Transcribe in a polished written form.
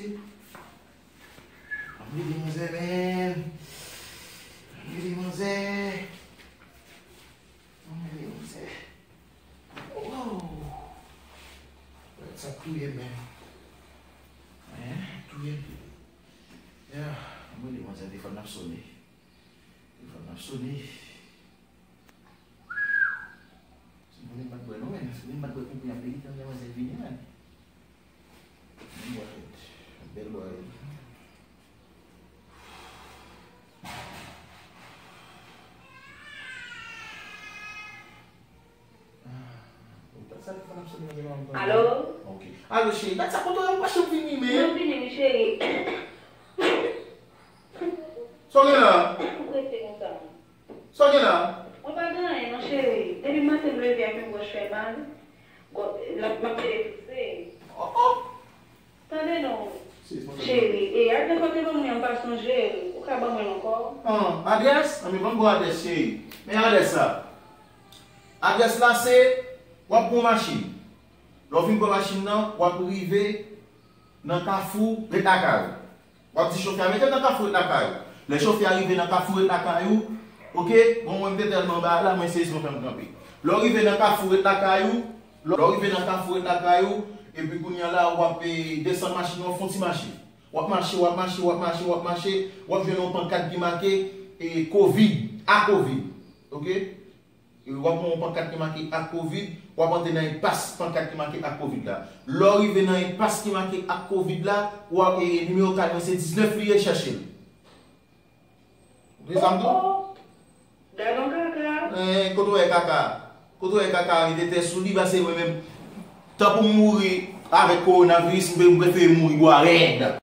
you. I'm really Mose, man. I'm really Mose. Wow. That's a clear, man. Yeah, clear. Yeah, I'm really Mose. Different Napsoni. Different Napsoni. Sebenarnya empat bulan, man. Sebenarnya 4 bulan punya pergi kita sama Zelvini, man. Ini buat bel buat. Alô? Ok. Alô, Sheila. Mas a conta não passou vir em Não vim, Sheila. Só que não. Por que perguntando? Só que não. O bagulho, não, Sheila. Ele mata em breve aqui, eu vou chamar. La querer você. Tá vendo? Sheila, e aí depois que vamos em passo no gelo, o cabo vai no colo. Adres, a mim vamos boa adres, Sheila. Mais adres ça. Adres là c'est ou pour machine. L'on vient pour machine non, ou pour arriver dans Carrefour et Dakar. Ou dit chauffeur mettez dans Carrefour et Dakar. Les chauffeurs arrivent dans Carrefour et Dakar, OK? Bon, on est tellement bas là, moi c'est ce qu'on fait camper. L'on arrive dans Carrefour et Dakar, l'on arrive dans Carrefour et Dakar et puis qu'on y a là, on va descendre machine, on font machine. On marcher, on marcher, on marcher, on marcher, on vient dans pancarte qui marqué et Covid, à Covid. OK? On va prendre pancarte qui marqué à Covid, on va prendre un passe pancarte qui marqué à Covid là. L'arrivée dans un passe qui marqué à Covid là, ou numéro 4 c'est 19 lié chercher. Vous avez Dans caca. quand on est caca, quand on est caca, il était sous lui, c'est moi-même. Tant pour mourir avec coronavirus, je préfère mourir boire raide.